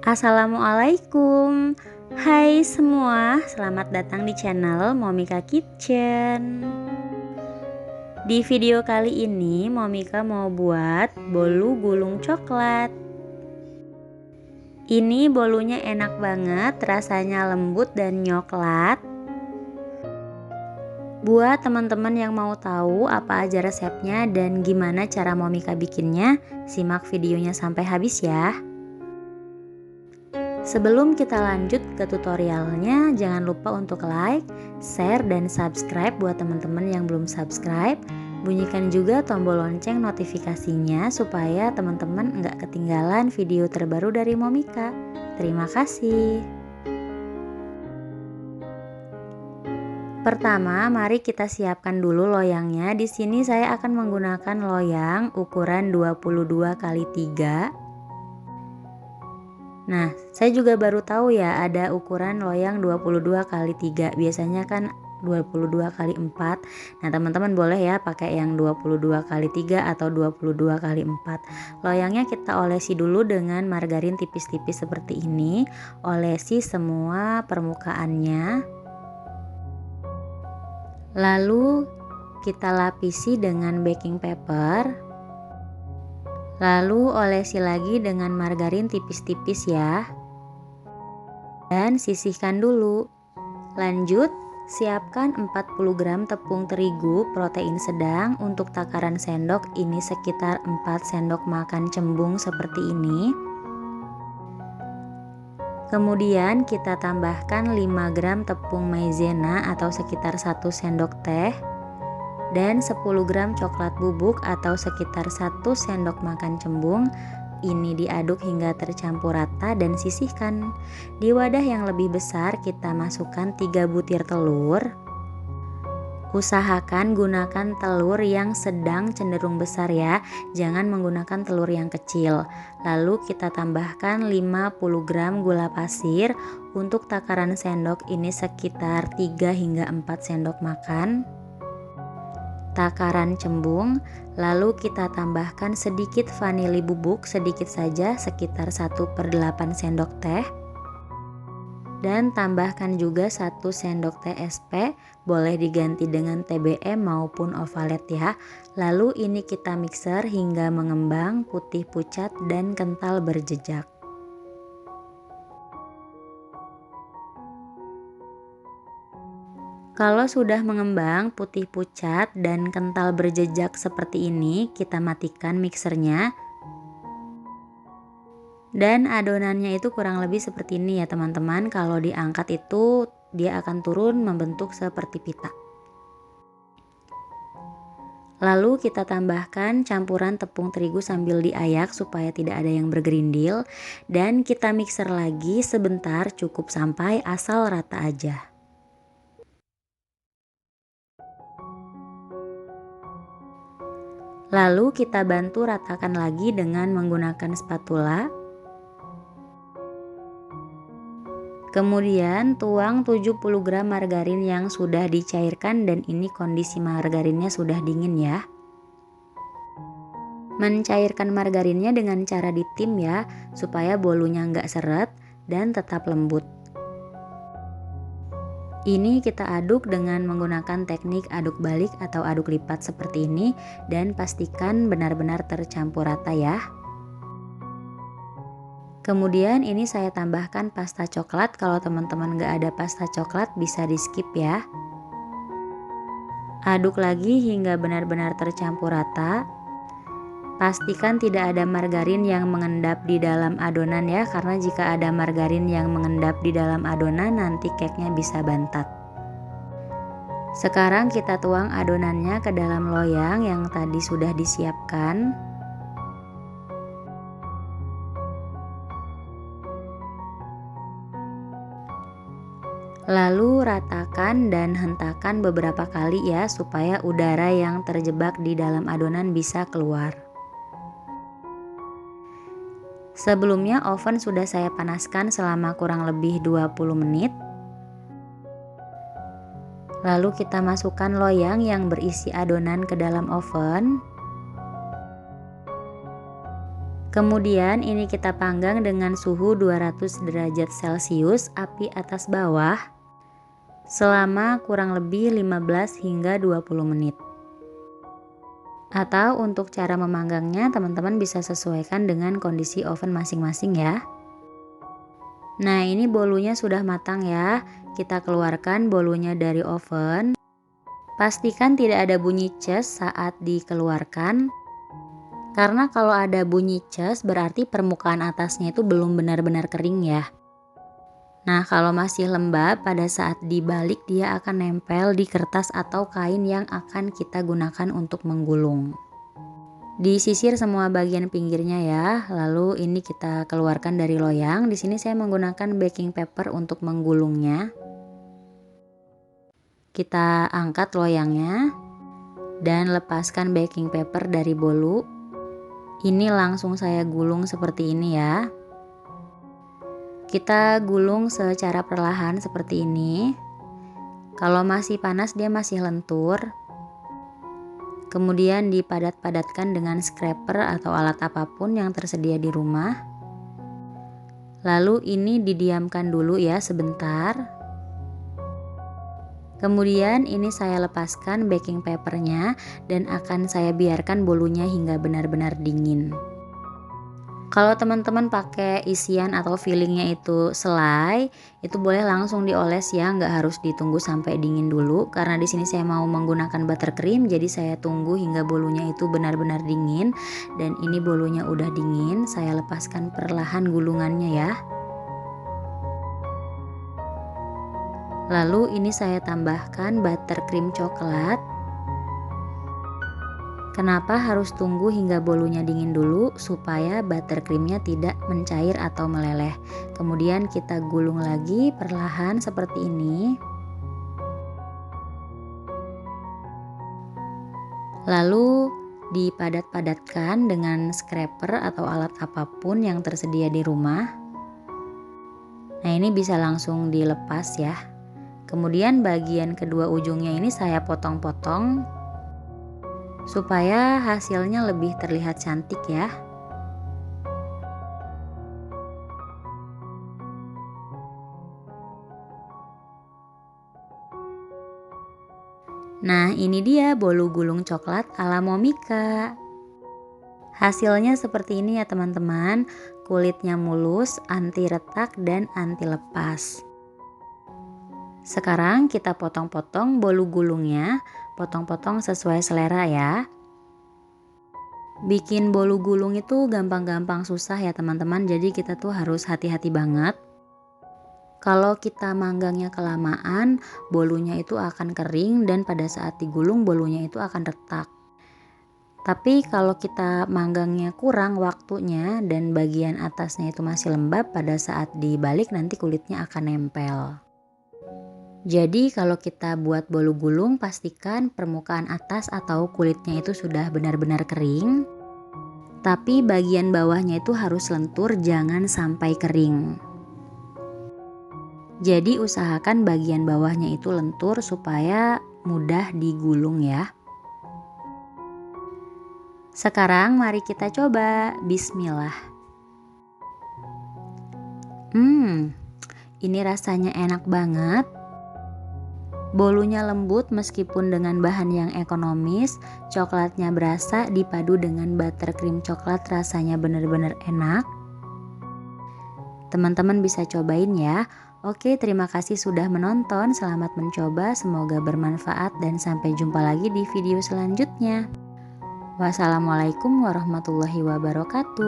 Assalamualaikum. Hai semua, selamat datang di channel Momika Kitchen. Di video kali ini Momika mau buat bolu gulung coklat. Ini bolunya enak banget, rasanya lembut dan nyoklat. Buat teman-teman yang mau tahu apa aja resepnya dan gimana cara Momika bikinnya, simak videonya sampai habis ya. Sebelum kita lanjut ke tutorialnya, jangan lupa untuk like, share, dan subscribe buat teman-teman yang belum subscribe. Bunyikan juga tombol lonceng notifikasinya supaya teman-teman nggak ketinggalan video terbaru dari Momika. Terima kasih. Pertama, mari kita siapkan dulu loyangnya. Di sini saya akan menggunakan loyang ukuran 22 x 3. Nah, saya juga baru tahu ya ada ukuran loyang 22 x 3. Biasanya kan 22 x 4. Nah, teman-teman boleh ya pakai yang 22 x 3 atau 22 x 4. Loyangnya kita olesi dulu dengan margarin tipis-tipis seperti ini. Olesi semua permukaannya. Lalu kita lapisi dengan baking paper. Lalu olesi lagi dengan margarin tipis-tipis ya. Dan sisihkan dulu. Lanjut, siapkan 40 gram tepung terigu protein sedang. Untuk takaran sendok ini sekitar 4 sendok makan cembung seperti ini. Kemudian kita tambahkan 5 gram tepung maizena atau sekitar 1 sendok teh. Dan 10 gram coklat bubuk atau sekitar 1 sendok makan cembung. Ini diaduk hingga tercampur rata dan sisihkan. Di wadah yang lebih besar kita masukkan 3 butir telur. Usahakan gunakan telur yang sedang cenderung besar ya, jangan menggunakan telur yang kecil. Lalu kita tambahkan 50 gram gula pasir. Untuk takaran sendok ini sekitar 3 hingga 4 sendok makan. Takaran cembung, lalu kita tambahkan sedikit vanili bubuk, sedikit saja sekitar 1/8 sendok teh. Dan tambahkan juga 1 sendok teh SP, boleh diganti dengan TBM maupun ovalet ya. Lalu ini kita mixer hingga mengembang, putih pucat dan kental berjejak. Kalau sudah mengembang, putih pucat dan kental berjejak seperti ini, kita matikan mixernya. Dan adonannya itu kurang lebih seperti ini ya teman-teman. Kalau diangkat itu dia akan turun membentuk seperti pita. Lalu kita tambahkan campuran tepung terigu sambil diayak supaya tidak ada yang bergerindil. Dan kita mixer lagi sebentar, cukup sampai asal rata aja. Lalu kita bantu ratakan lagi dengan menggunakan spatula. Kemudian tuang 70 gram margarin yang sudah dicairkan dan ini kondisi margarinnya sudah dingin ya. Mencairkan margarinnya dengan cara ditim ya, supaya bolunya nggak seret dan tetap lembut. Ini kita aduk dengan menggunakan teknik aduk balik atau aduk lipat seperti ini dan pastikan benar-benar tercampur rata ya. Kemudian ini saya tambahkan pasta coklat. Kalau teman-teman nggak ada pasta coklat bisa di skip ya. Aduk lagi hingga benar-benar tercampur rata. Pastikan tidak ada margarin yang mengendap di dalam adonan ya, karena jika ada margarin yang mengendap di dalam adonan nanti cake-nya bisa bantat. Sekarang kita tuang adonannya ke dalam loyang yang tadi sudah disiapkan. Lalu ratakan dan hentakan beberapa kali ya, supaya udara yang terjebak di dalam adonan bisa keluar. Sebelumnya oven sudah saya panaskan selama kurang lebih 20 menit. Lalu kita masukkan loyang yang berisi adonan ke dalam oven. Kemudian ini kita panggang dengan suhu 200 derajat Celcius api atas bawah selama kurang lebih 15 hingga 20 menit. Atau untuk cara memanggangnya teman-teman bisa sesuaikan dengan kondisi oven masing-masing ya. Nah, ini bolunya sudah matang ya. Kita keluarkan bolunya dari oven. Pastikan tidak ada bunyi ces saat dikeluarkan. Karena kalau ada bunyi ces berarti permukaan atasnya itu belum benar-benar kering ya. Nah, kalau masih lembab pada saat dibalik dia akan nempel di kertas atau kain yang akan kita gunakan untuk menggulung. Disisir semua bagian pinggirnya ya. Lalu ini kita keluarkan dari loyang. Di sini saya menggunakan baking paper untuk menggulungnya. Kita angkat loyangnya dan lepaskan baking paper dari bolu. Ini langsung saya gulung seperti ini ya. Kita gulung secara perlahan seperti ini. Kalau masih panas dia masih lentur. Kemudian dipadat-padatkan dengan scraper atau alat apapun yang tersedia di rumah. Lalu ini didiamkan dulu ya sebentar. Kemudian ini saya lepaskan baking papernya dan akan saya biarkan bolunya hingga benar-benar dingin. Kalau teman-teman pakai isian atau fillingnya itu selai, itu boleh langsung dioles ya, nggak harus ditunggu sampai dingin dulu. Karena di sini saya mau menggunakan buttercream, jadi saya tunggu hingga bolunya itu benar-benar dingin. Dan ini bolunya udah dingin, saya lepaskan perlahan gulungannya ya. Lalu ini saya tambahkan buttercream coklat. Kenapa harus tunggu hingga bolunya dingin dulu? Supaya buttercreamnya tidak mencair atau meleleh. Kemudian kita gulung lagi perlahan seperti ini. Lalu dipadat-padatkan dengan scraper atau alat apapun yang tersedia di rumah. Nah, ini bisa langsung dilepas ya. Kemudian bagian kedua ujungnya ini saya potong-potong supaya hasilnya lebih terlihat cantik ya. Nah, ini dia bolu gulung coklat ala Momika. Hasilnya seperti ini ya teman-teman. Kulitnya mulus, anti retak dan anti lepas. Sekarang kita potong-potong bolu gulungnya, potong-potong sesuai selera ya. Bikin bolu gulung itu gampang-gampang susah ya teman-teman, jadi kita tuh harus hati-hati banget. Kalau kita manggangnya kelamaan, bolunya itu akan kering dan pada saat digulung bolunya itu akan retak. Tapi kalau kita manggangnya kurang waktunya dan bagian atasnya itu masih lembab, pada saat dibalik nanti kulitnya akan nempel. Jadi kalau kita buat bolu gulung pastikan permukaan atas atau kulitnya itu sudah benar-benar kering. Tapi bagian bawahnya itu harus lentur, jangan sampai kering. Jadi usahakan bagian bawahnya itu lentur supaya mudah digulung ya. Sekarang mari kita coba. Bismillah. Ini rasanya enak banget. Bolunya lembut meskipun dengan bahan yang ekonomis, coklatnya berasa dipadu dengan buttercream coklat, rasanya benar-benar enak. Teman-teman bisa cobain ya. Oke, terima kasih sudah menonton, selamat mencoba, semoga bermanfaat dan sampai jumpa lagi di video selanjutnya. Wassalamualaikum warahmatullahi wabarakatuh.